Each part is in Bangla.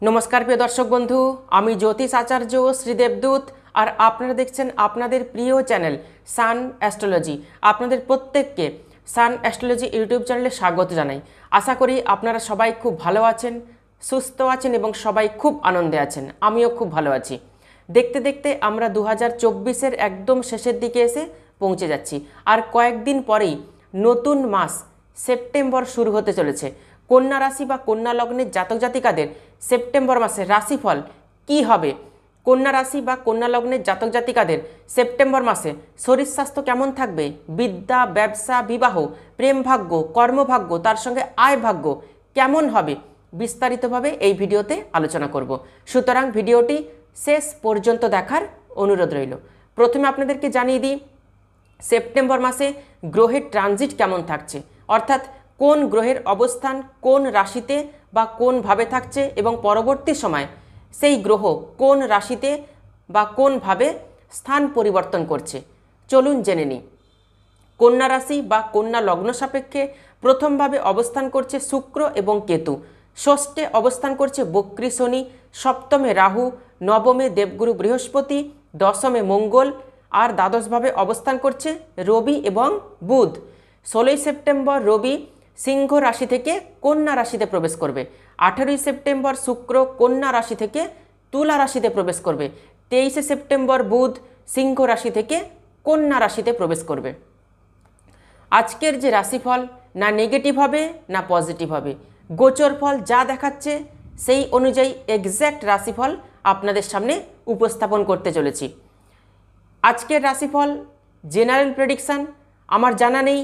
नमस्कार प्रिय दर्शक बंधु आमी ज्योतिष आचार्य श्रीदेवदूत और आपनारा देखছেন আপনাদের প্রিয় চ্যানেল সান অ্যাস্ট্রোলজি। আপনাদের প্রত্যেককে সান অ্যাস্ট্রোলজি ইউটিউব চ্যানেলে স্বাগত জানাই। আশা করি আপনারা সবাই খুব ভালো আছেন, সুস্থ আছেন এবং সবাই খুব আনন্দে আছেন। আমিও খুব ভালো আছি। দেখতে দেখতে আমরা 2024-এর একদম শেষের দিকে এসে পৌঁছে যাচ্ছি আর কয়েকদিন পরেই নতুন মাস সেপ্টেম্বর শুরু হতে চলেছে। কন্যা রাশি বা কন্যা লগ্নের জাতক জাতিকাদের সেপ্টেম্বর মাসে রাশিফল কি হবে, কন্যা রাশি বা কন্যা লগ্নের জাতক জাতিকাদের সেপ্টেম্বর মাসে শরীর স্বাস্থ্য কেমন থাকবে, বিদ্যা, ব্যবসা, বিবাহ, প্রেম ভাগ্য, কর্মভাগ্য, তার সঙ্গে আয় ভাগ্য কেমন হবে বিস্তারিতভাবে এই ভিডিওতে আলোচনা করব। সুতরাং ভিডিওটি শেষ পর্যন্ত দেখার অনুরোধ রইল। প্রথমে আপনাদেরকে জানিয়ে দিই সেপ্টেম্বর মাসে গ্রহের ট্রানজিট কেমন থাকছে, অর্থাৎ কোন গ্রহের অবস্থান কোন রাশিতে বা কোন ভাবে থাকছে এবং পরবর্তী সময় সেই গ্রহ কোন রাশিতে বা কোন ভাবে স্থান পরিবর্তন করছে চলুন জেনে নিই। কন্যা রাশি বা কন্যা লগ্ন সাপেক্ষে প্রথমভাবে অবস্থান করছে শুক্র এবং কেতু, ষষ্ঠে অবস্থান করছে বক্রী শনি, সপ্তমে রাহু, নবমে দেবগুরু বৃহস্পতি, দশমে মঙ্গল আর দ্বাদশভাবে অবস্থান করছে রবি এবং বুধ। 16ই সেপ্টেম্বর রবি সিংহ রাশি থেকে কন্যা রাশিতে প্রবেশ করবে। 18ই সেপ্টেম্বর শুক্র কন্যা রাশি থেকে তুলা রাশিতে প্রবেশ করবে। 23শে সেপ্টেম্বর বুধ সিংহ রাশি থেকে কন্যা রাশিতে প্রবেশ করবে। আজকের যে রাশিফল না নেগেটিভ হবে না পজিটিভ হবে, গোচর ফল যা দেখাচ্ছে সেই অনুযায়ী এক্স্যাক্ট রাশিফল আপনাদের সামনে উপস্থাপন করতে চলেছি। আজকের রাশিফল জেনারেল প্রেডিকশান, আমার জানা নেই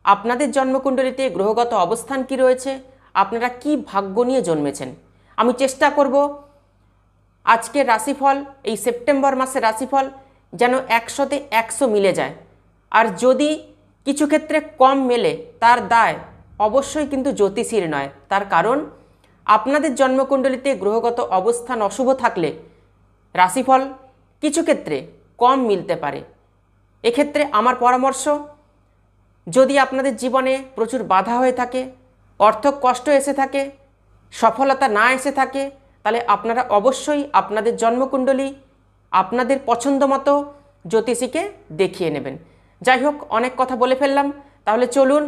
আপনাদের জন্মকুণ্ডলিতে গ্রহগত অবস্থান কি রয়েছে, আপনারা কি ভাগ্য নিয়ে জন্মেছেন। আমি চেষ্টা করব আজকের রাশিফল এই সেপ্টেম্বর মাসের রাশিফল যেন 100-তে 100 মিলে যায়, আর যদি কিছু ক্ষেত্রে কম মেলে তার দায় অবশ্যই কিন্তু জ্যোতিষীর নয়। তার কারণ আপনাদের জন্মকুণ্ডলিতে গ্রহগত অবস্থান অশুভ থাকলে রাশিফল কিছু ক্ষেত্রে কম মিলতে পারে। এক্ষেত্রে আমার পরামর্শ, যদি আপনাদের জীবনে প্রচুর বাধা হয়ে থাকে, অর্থ কষ্ট এসে থাকে, সফলতা না এসে থাকে, তাহলে আপনারা অবশ্যই আপনাদের জন্মকুণ্ডলী আপনাদের পছন্দ মতো জ্যোতিষীকে দেখিয়ে নেবেন। যাই হোক, অনেক কথা বলে ফেললাম, তাহলে চলুন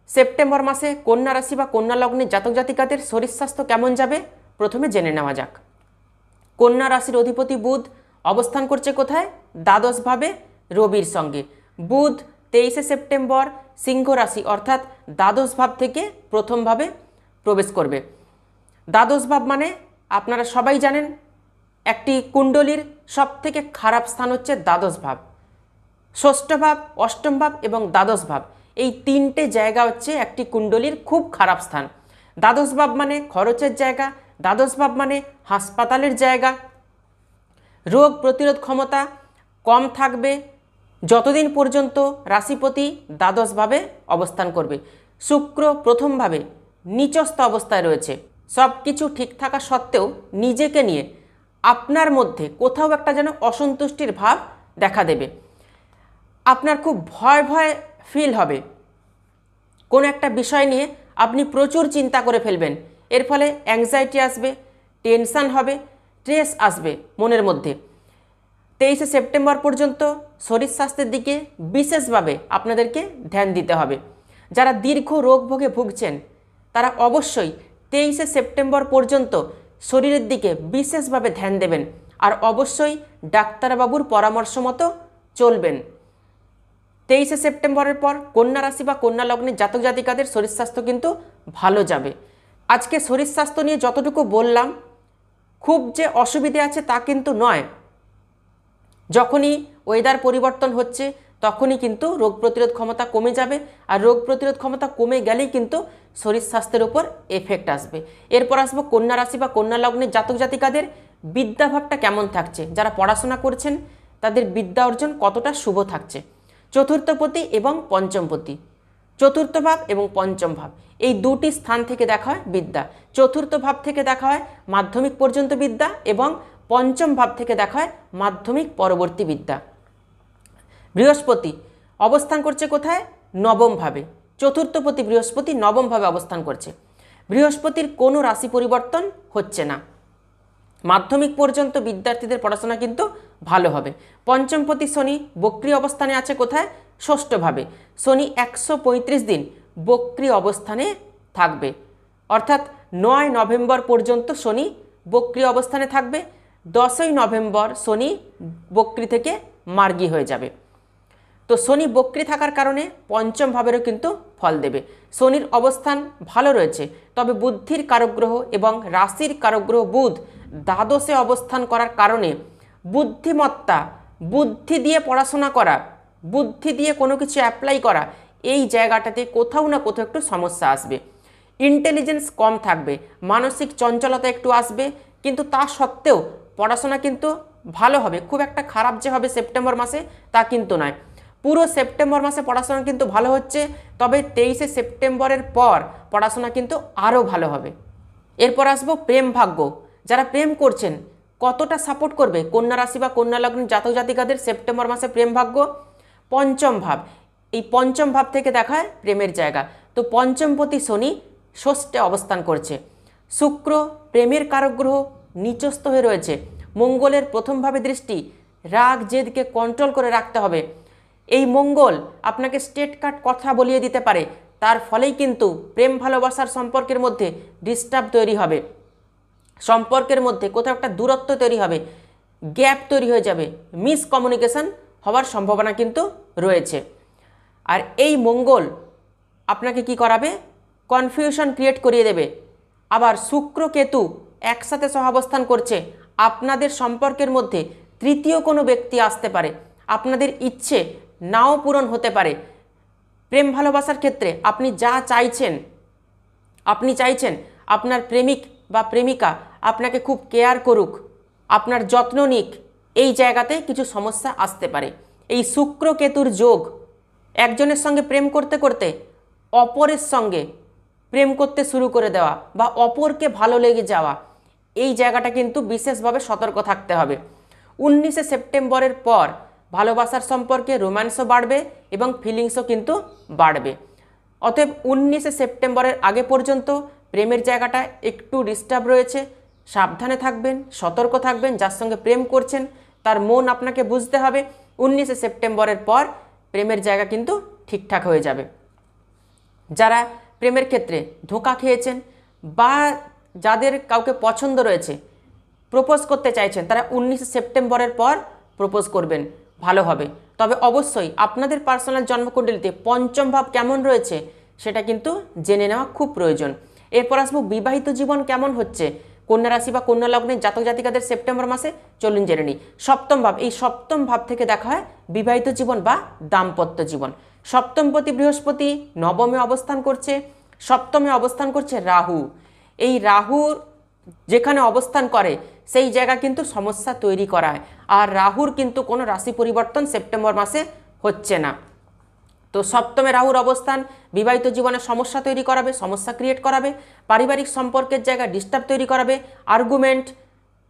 সেপ্টেম্বর মাসে কন্যা রাশি বা কন্যা লগ্নের জাতক জাতিকাদের শরীর স্বাস্থ্য কেমন যাবে প্রথমে জেনে নেওয়া যাক। কন্যা রাশির অধিপতি বুধ অবস্থান করছে কোথায়? দ্বাদশভাবে রবির সঙ্গে। বুধ 23শে সেপ্টেম্বর সিংহ রাশি অর্থাৎ দ্বাদশ ভাব থেকে প্রথমভাবে প্রবেশ করবে। দ্বাদশ ভাব মানে আপনারা সবাই জানেন একটি কুণ্ডলীর সবথেকে খারাপ স্থান হচ্ছে দ্বাদশ ভাব। ষষ্ঠ ভাব, অষ্টম ভাব এবং দ্বাদশ ভাব, এই তিনটে জায়গা হচ্ছে একটি কুণ্ডলীর খুব খারাপ স্থান। দ্বাদশ ভাব মানে খরচের জায়গা, দ্বাদশ ভাব মানে হাসপাতালের জায়গা, রোগ প্রতিরোধ ক্ষমতা কম থাকবে যতদিন পর্যন্ত রাশিপতি দ্বাদশভাবে অবস্থান করবে। শুক্র প্রথমভাবে নিচস্থ অবস্থায় রয়েছে, সব কিছু ঠিক থাকা সত্ত্বেও নিজেকে নিয়ে আপনার মধ্যে কোথাও একটা যেন অসন্তুষ্টির ভাব দেখা দেবে। আপনার খুব ভয় ভয় ফিল হবে, কোনো একটা বিষয় নিয়ে আপনি প্রচুর চিন্তা করে ফেলবেন, এর ফলে অ্যাংজাইটি আসবে, টেনশান হবে, স্ট্রেস আসবে মনের মধ্যে। 23শে সেপ্টেম্বর পর্যন্ত শরীর স্বাস্থ্যের দিকে বিশেষভাবে আপনাদেরকে ধ্যান দিতে হবে। যারা দীর্ঘ রোগ ভোগে ভুগছেন তারা অবশ্যই 23শে সেপ্টেম্বর পর্যন্ত শরীরের দিকে বিশেষভাবে ধ্যান দেবেন আর অবশ্যই ডাক্তারবাবুর পরামর্শ মতো চলবেন। 23শে সেপ্টেম্বরের পর কন্যা রাশি বা কন্যা লগ্নের জাতক জাতিকাদের শরীর স্বাস্থ্য কিন্তু ভালো যাবে। আজকে শরীর স্বাস্থ্য নিয়ে যতটুকু বললাম খুব যে অসুবিধে আছে তা কিন্তু নয়। যখনই ওয়েদার পরিবর্তন হচ্ছে তখনই কিন্তু রোগ প্রতিরোধ ক্ষমতা কমে যাবে, আর রোগ প্রতিরোধ ক্ষমতা কমে গেলেই কিন্তু শরীর স্বাস্থ্যের উপর এফেক্ট আসবে। এরপর আসবো কন্যা রাশি বা কন্যা লগ্নের জাতক জাতিকাদের বিদ্যাভাবটা কেমন থাকছে, যারা পড়াশোনা করছেন তাদের বিদ্যা অর্জন কতটা শুভ থাকছে। চতুর্থপতি এবং পঞ্চমপতি, চতুর্থ ভাব এবং পঞ্চম ভাব এই দুটি স্থান থেকে দেখা হয় বিদ্যা। চতুর্থ ভাব থেকে দেখা হয় মাধ্যমিক পর্যন্ত বিদ্যা এবং পঞ্চম ভাব থেকে দেখা হয় মাধ্যমিক পরবর্তী বিদ্যা। বৃহস্পতি অবস্থান করছে কোথায়? নবম ভাবে। চতুর্থপতি বৃহস্পতি নবম ভাবে অবস্থান করছে। বৃহস্পতির কোনো রাশি পরিবর্তন হচ্ছে না। মাধ্যমিক পর্যন্ত বিদ্যার্থীদের পড়াশোনা কিন্তু ভালো হবে। পঞ্চমপতি শনি বক্রী অবস্থানে আছে কোথায়? ষষ্ঠভাবে। শনি 135 দিন বক্রী অবস্থানে থাকবে, অর্থাৎ 9 নভেম্বর পর্যন্ত শনি বক্রী অবস্থানে থাকবে। 10ই নভেম্বর শনি বক্রী থেকে মার্গী হয়ে যাবে। তো শনি বক্রী থাকার কারণে পঞ্চম ভাবেরও কিন্তু ফল দেবে। শনির অবস্থান ভালো রয়েছে, তবে বুদ্ধির কারকগ্রহ এবং রাশির কারকগ্রহ বুধ দ্বাদশে অবস্থান করার কারণে বুদ্ধিমত্তা, বুদ্ধি দিয়ে পড়াশোনা করা, বুদ্ধি দিয়ে কোনো কিছু অ্যাপ্লাই করা, এই জায়গাটাতে কোথাও না কোথাও একটু সমস্যা আসবে। ইন্টেলিজেন্স কম থাকবে, মানসিক চঞ্চলতা একটু আসবে, কিন্তু তা সত্ত্বেও পড়াশোনা কিন্তু ভালো হবে। খুব একটা খারাপ যে হবে সেপ্টেম্বর মাসে তা কিন্তু নয়। পুরো সেপ্টেম্বর মাসে পড়াশোনা কিন্তু ভালো হচ্ছে, তবে 23শে সেপ্টেম্বরের পর পড়াশোনা কিন্তু আরও ভালো হবে। এরপর আসবো প্রেম ভাগ্য। যারা প্রেম করছেন কতটা সাপোর্ট করবে কন্যা রাশি বা কন্যা লগ্নের জাতক জাতিকাদের সেপ্টেম্বর মাসে প্রেম ভাগ্য? পঞ্চম ভাব, এই পঞ্চম ভাব থেকে দেখায় প্রেমের জায়গা। তো পঞ্চমপতি শনি ষষ্ঠে অবস্থান করছে। শুক্র প্রেমের কারক গ্রহ নিচস্থ হয়ে রয়েছে। মঙ্গলের প্রথমভাবে দৃষ্টি, রাগ জেদকে কন্ট্রোল করে রাখতে হবে। এই মঙ্গল আপনাকে স্ট্রেট কাট কথা বলিয়ে দিতে পারে, তার ফলেই কিন্তু প্রেম ভালোবাসার সম্পর্কের মধ্যে ডিস্টার্ব তৈরি হবে, সম্পর্কের মধ্যে কোথাও একটা দূরত্ব তৈরি হবে, গ্যাপ তৈরি হয়ে যাবে, মিসকমিউনিকেশন হওয়ার সম্ভাবনা কিন্তু রয়েছে। আর এই মঙ্গল আপনাকে কি করাবে? কনফিউশন ক্রিয়েট করিয়ে দেবে। আবার শুক্র কেতু একসাথে সহাবস্থান করছে, আপনাদের সম্পর্কের মধ্যে তৃতীয় কোনো ব্যক্তি আসতে পারে, আপনাদের ইচ্ছে নাও পূরণ হতে পারে। প্রেম ভালোবাসার ক্ষেত্রে আপনি যা চাইছেন, আপনি চাইছেন আপনার প্রেমিক বা প্রেমিকা আপনাকে খুব কেয়ার করুক, আপনার যত্ন নিক, এই জায়গাতে কিছু সমস্যা আসতে পারে। এই শুক্র কেতুর যোগ একজনের সঙ্গে প্রেম করতে করতে অপরের সঙ্গে প্রেম করতে শুরু করে দেওয়া বা অপরকে ভালো লেগে যাওয়া, এই জায়গাটা কিন্তু বিশেষভাবে সতর্ক থাকতে হবে। 19শে সেপ্টেম্বরের পর ভালোবাসার সম্পর্কে রোম্যান্সও বাড়বে এবং ফিলিংসও কিন্তু বাড়বে। অতএব 19শে সেপ্টেম্বরের আগে পর্যন্ত প্রেমের জায়গাটা একটু ডিস্টার্ব রয়েছে, সাবধানে থাকবেন, সতর্ক থাকবেন। যার সঙ্গে প্রেম করছেন তার মন আপনাকে বুঝতে হবে। 19শে সেপ্টেম্বরের পর প্রেমের জায়গা কিন্তু ঠিকঠাক হয়ে যাবে। যারা প্রেমের ক্ষেত্রে ধোঁকা খেয়েছেন বা যাদের কাউকে পছন্দ রয়েছে, প্রপোজ করতে চাইছেন, তারা 19শে সেপ্টেম্বরের পর প্রপোজ করবেন, ভালো হবে। তবে অবশ্যই আপনাদের পার্সোনাল জন্মকুণ্ডলিতে পঞ্চম ভাব কেমন রয়েছে সেটা কিন্তু জেনে নেওয়া খুব প্রয়োজন। এরপর আসবো বিবাহিত জীবন কেমন হচ্ছে কন্যা রাশি বা কন্যা লগ্নের জাতক জাতিকাদের সেপ্টেম্বর মাসে। চলুন জেনে নিই। সপ্তম ভাব, এই সপ্তম ভাব থেকে দেখা হয় বিবাহিত জীবন বা দাম্পত্য জীবন। সপ্তমপতি বৃহস্পতি নবমে অবস্থান করছে, সপ্তমে অবস্থান করছে রাহু। এই রাহু যেখানে অবস্থান করে সেই জায়গা কিন্তু সমস্যা তৈরি করায়। আর রাহুর কিন্তু কোনো রাশি পরিবর্তন সেপ্টেম্বর মাসে হচ্ছে না। তো সপ্তমে রাহুর অবস্থান বিবাহিত জীবনে সমস্যা তৈরি করাবে, সমস্যা ক্রিয়েট করাবে, পারিবারিক সম্পর্কের জায়গায় ডিস্টার্ব তৈরি করাবে, আর্গুমেন্ট,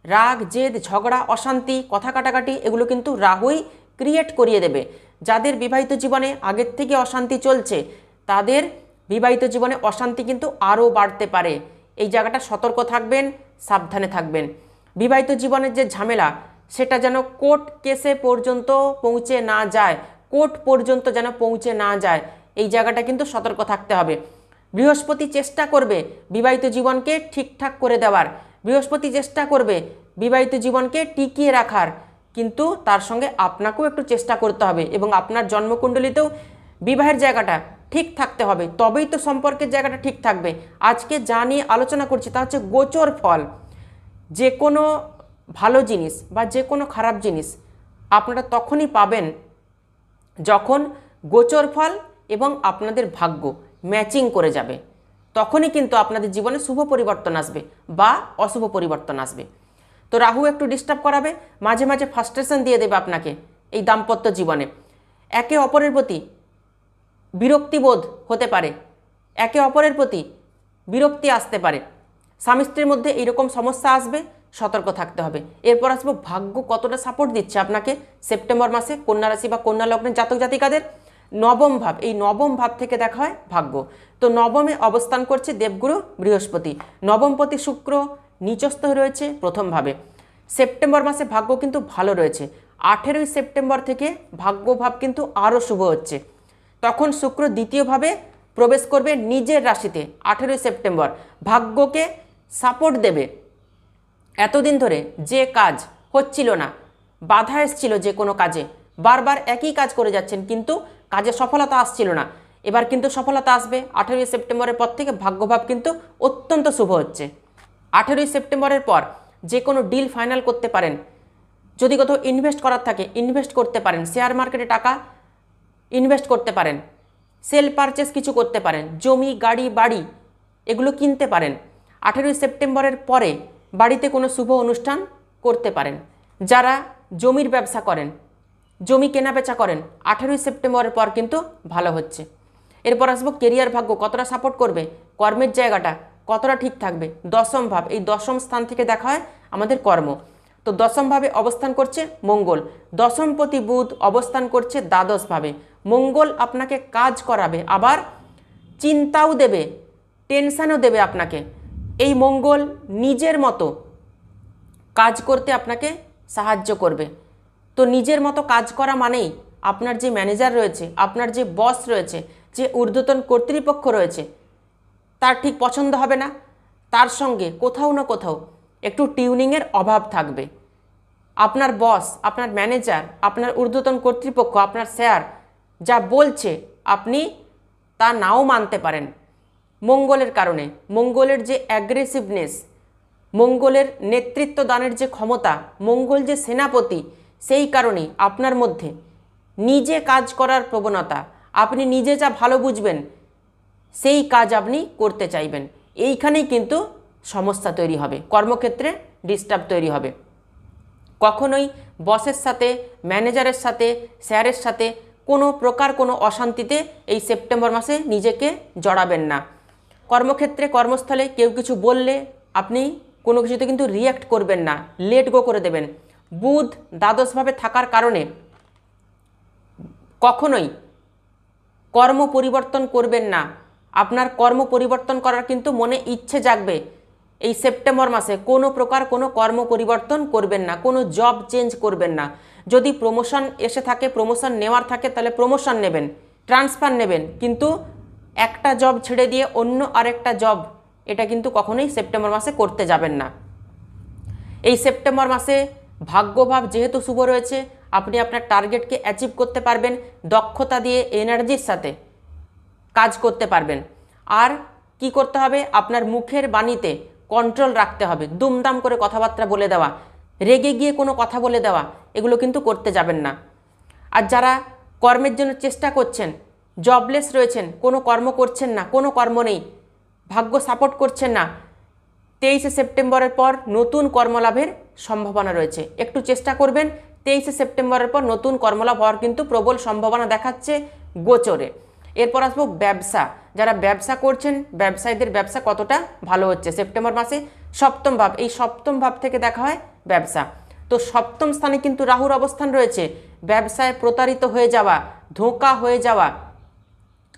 রাগ জেদ, ঝগড়া, অশান্তি, কথা কাটাকাটি, এগুলো কিন্তু রাহুই ক্রিয়েট করিয়ে দেবে। যাদের বিবাহিত জীবনে আগের থেকে অশান্তি চলছে তাদের বিবাহিত জীবনে অশান্তি কিন্তু আরও বাড়তে পারে। এই জায়গাটা সতর্ক থাকবেন, সাবধানে থাকবেন। বিবাহিত জীবনের যে ঝামেলা সেটা যেন কোর্ট কেসে পর্যন্ত পৌঁছে না যায়, কোর্ট পর্যন্ত যেন পৌঁছে না যায়, এই জায়গাটা কিন্তু সতর্ক থাকতে হবে। বৃহস্পতি চেষ্টা করবে বিবাহিত জীবনকে ঠিকঠাক করে দেওয়ার, বৃহস্পতি চেষ্টা করবে বিবাহিত জীবনকে টিকিয়ে রাখার, কিন্তু তার সঙ্গে আপনাকেও একটু চেষ্টা করতে হবে এবং আপনার জন্মকুণ্ডলিতেও বিবাহের জায়গাটা ঠিক থাকতে হবে, তবেই তো সম্পর্কের জায়গাটা ঠিক থাকবে। আজকে যা নিয়ে আলোচনা করছি তা হচ্ছে গোচর ফল। যে কোনো ভালো জিনিস বা যে কোনো খারাপ জিনিস আপনারা তখনই পাবেন যখন গোচর ফল এবং আপনাদের ভাগ্য ম্যাচিং করে যাবে, তখনই কিন্তু আপনাদের জীবনে শুভ পরিবর্তন আসবে বা অশুভ পরিবর্তন আসবে। তো রাহু একটু ডিস্টার্ব করাবে, মাঝে মাঝে ফ্রাস্ট্রেশন দিয়ে দেবে আপনাকে এই দাম্পত্য জীবনে। একে অপরের প্রতি বিরক্তিবোধ হতে পারে, একে অপরের প্রতি বিরক্তি আসতে পারে, স্বামী স্ত্রীর মধ্যে এইরকম সমস্যা আসবে, সতর্ক থাকতে হবে। এরপর আসবো ভাগ্য কতটা সাপোর্ট দিচ্ছে আপনাকে সেপ্টেম্বর মাসে কন্যা রাশি বা কন্যা লগ্নের জাতক জাতিকাদের। নবম ভাব, এই নবম ভাব থেকে দেখা হয় ভাগ্য। তো নবমে অবস্থান করছে দেবগুরু বৃহস্পতি, নবমপতি শুক্র নিচস্থ রয়েছে প্রথম ভাবে। সেপ্টেম্বর মাসে ভাগ্য কিন্তু ভালো রয়েছে। 18ই সেপ্টেম্বর থেকে ভাগ্য ভাব কিন্তু আরও শুভ হচ্ছে। তখন শুক্র দ্বিতীয়ভাবে প্রবেশ করবে নিজের রাশিতে। 18ই সেপ্টেম্বর ভাগ্যকে সাপোর্ট দেবে। এতদিন ধরে যে কাজ হচ্ছিল না, বাধা এসছিল যে কোনো কাজে, বারবার একই কাজ করে যাচ্ছেন কিন্তু কাজে সফলতা আসছিল না, এবার কিন্তু সফলতা আসবে। 18ই সেপ্টেম্বরের পর থেকে ভাগ্যভাব কিন্তু অত্যন্ত শুভ হচ্ছে। 18ই সেপ্টেম্বরের পর যে কোনো ডিল ফাইনাল করতে পারেন। যদি কোথাও ইনভেস্ট করার থাকে ইনভেস্ট করতে পারেন, শেয়ার মার্কেটে টাকা ইনভেস্ট করতে পারেন, সেল পারচেস কিছু করতে পারেন, জমি গাড়ি বাড়ি এগুলো কিনতে পারেন। 18ই সেপ্টেম্বরের পরে বাড়িতে কোনো শুভ অনুষ্ঠান করতে পারেন। যারা জমির ব্যবসা করেন, জমি কেনাবেচা করেন, 18ই সেপ্টেম্বরের পর কিন্তু ভালো হচ্ছে। এরপর আসবো কেরিয়ার ভাগ্য কতটা সাপোর্ট করবে, কর্মের জায়গাটা কতটা ঠিক থাকবে। দশম ভাব, এই দশম স্থান থেকে দেখা হয় আমাদের কর্ম। তো দশম ভাবে অবস্থান করছে মঙ্গল, দশমপতি বুধ অবস্থান করছে দ্বাদশ ভাবে। মঙ্গল আপনাকে কাজ করাবে, আবার চিন্তাও দেবে, টেনশনও দেবে আপনাকে। এই মঙ্গল নিজের মতো কাজ করতে আপনাকে সাহায্য করবে। তো নিজের মতো কাজ করা মানেই আপনার যে ম্যানেজার রয়েছে, আপনার যে বস রয়েছে, যে ঊর্ধ্বতন কর্তৃপক্ষ রয়েছে, তার ঠিক পছন্দ হবে না, তার সঙ্গে কোথাও না কোথাও একটু টিউনিংয়ের অভাব থাকবে। আপনার বস, আপনার ম্যানেজার, আপনার ঊর্ধ্বতন কর্তৃপক্ষ, আপনার স্যার যা বলছে আপনি তা নাও মানতে পারেন। মঙ্গলের কারণে, মঙ্গলের যে অ্যাগ্রেসিভনেস, মঙ্গলের নেতৃত্ব দানের যে ক্ষমতা, মঙ্গল যে সেনাপতি, সেই কারণেই আপনার মধ্যে নিজে কাজ করার প্রবণতা, আপনি নিজে যা ভালো বুঝবেন সেই কাজ আপনি করতে চাইবেন। এইখানেই কিন্তু সমস্যা তৈরি হবে, কর্মক্ষেত্রে ডিস্টার্ব তৈরি হবে। কখনোই বসের সাথে, ম্যানেজারের সাথে, স্যারের সাথে কোনো প্রকার কোনো অশান্তিতে এই সেপ্টেম্বর মাসে নিজেকে জড়াবেন না। কর্মক্ষেত্রে, কর্মস্থলে কেউ কিছু বললে আপনি কোনো কিছুতে কিন্তু রিয়্যাক্ট করবেন না, লেট গো করে দেবেন। বুধ দ্বাদশভাবে থাকার কারণে কখনোই কর্ম পরিবর্তন করবেন না। আপনার কর্ম পরিবর্তন করার কিন্তু মনে ইচ্ছে জাগবে। এই সেপ্টেম্বর মাসে কোনো প্রকার কোনো কর্ম পরিবর্তন করবেন না, কোনো জব চেঞ্জ করবেন না। যদি প্রমোশন এসে থাকে, প্রমোশন নেওয়ার থাকে, তাহলে প্রমোশন নেবেন, ট্রান্সফার নেবেন, কিন্তু একটা জব ছেড়ে দিয়ে অন্য আরেকটা জব, এটা কিন্তু কখনোই সেপ্টেম্বর মাসে করতে যাবেন না। এই সেপ্টেম্বর মাসে ভাগ্যভাব যেহেতু শুভ রয়েছে, আপনি আপনার টার্গেটকে অ্যাচিভ করতে পারবেন, দক্ষতা দিয়ে এনার্জির সাথে কাজ করতে পারবেন। আর কি করতে হবে, আপনার মুখের বাণীতে কন্ট্রোল রাখতে হবে। দুমদাম করে কথাবার্তা বলে দেওয়া, রেগে গিয়ে কোনো কথা বলে দেওয়া, এগুলো কিন্তু করতে যাবেন না। আর যারা কর্মের জন্য চেষ্টা করছেন, জবলেস রয়েছেন, কোনো কর্ম করছেন না, কোনো কর্ম নেই, ভাগ্য সাপোর্ট করছেন না, 23শে সেপ্টেম্বরের পর নতুন কর্মলাভের সম্ভাবনা রয়েছে। একটু চেষ্টা করবেন, 23শে সেপ্টেম্বরের পর নতুন কর্মলাভ হওয়ার কিন্তু প্রবল সম্ভাবনা দেখাচ্ছে গোচরে। এরপর আসবো ব্যবসা, যারা ব্যবসা করছেন, ব্যবসায়ীদের ব্যবসা কতটা ভালো হচ্ছে সেপ্টেম্বর মাসে। সপ্তম ভাব, এই সপ্তম ভাব থেকে দেখা হয় ব্যবসা। তো সপ্তম স্থানে কিন্তু রাহুর অবস্থান রয়েছে। ব্যবসায় প্রতারিত হয়ে যাওয়া, ধোঁকা হয়ে যাওয়া,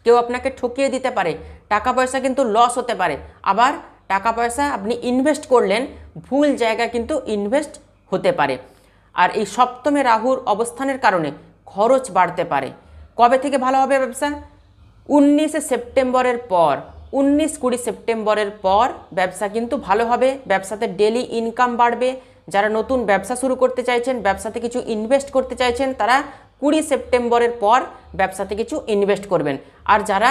কেউ আপনাকে ঠকিয়ে দিতে পারে, টাকা পয়সা কিন্তু লস হতে পারে। আবার টাকা পয়সা আপনি ইনভেস্ট করলেন, ভুল জায়গায় কিন্তু ইনভেস্ট হতে পারে। আর এই সপ্তমে রাহুর অবস্থানের কারণে খরচ বাড়তে পারে। কবে থেকে ভালো হবে ব্যবসা? 19শে সেপ্টেম্বরের পর, 19-20 সেপ্টেম্বরের পর ব্যবসা কিন্তু ভালো হবে। ব্যবসাতে ডেলি ইনকাম বাড়বে। যারা নতুন ব্যবসা শুরু করতে চাইছেন, ব্যবসাতে কিছু ইনভেস্ট করতে চাইছেন, তারা 20 সেপ্টেম্বরের পর ব্যবসাতে কিছু ইনভেস্ট করবেন। আর যারা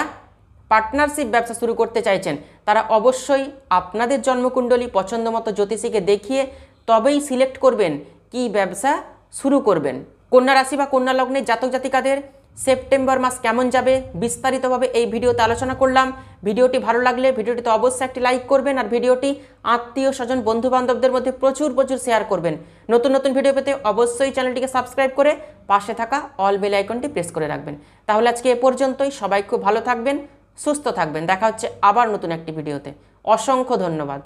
পার্টনারশিপ ব্যবসা শুরু করতে চাইছেন, তারা অবশ্যই আপনাদের জন্মকুণ্ডলী পছন্দ মতো জ্যোতিষীকে দেখিয়ে তবেই সিলেক্ট করবেন কি ব্যবসা শুরু করবেন। কন্যা রাশি বা কন্যা লগ্নের জাতক জাতিকাদের সেপ্টেম্বর মাস কেমন যাবে বিস্তারিতভাবে এই ভিডিওতে আলোচনা করলাম। ভিডিওটি ভালো লাগলে ভিডিওটিতে অবশ্যই একটি লাইক করবেন, আর ভিডিওটি আত্মীয় স্বজন বন্ধু বান্ধবদের মধ্যে প্রচুর শেয়ার করবেন। নতুন নতুন ভিডিও পেতে অবশ্যই চ্যানেলটিকে সাবস্ক্রাইব করে পাশে থাকা অল বেল আইকনটি প্রেস করে রাখবেন। তাহলে আজকে এ পর্যন্তই। সবাই খুব ভালো থাকবেন, সুস্থ থাকবেন। দেখা হচ্ছে আবার নতুন একটি ভিডিওতে। অসংখ্য ধন্যবাদ।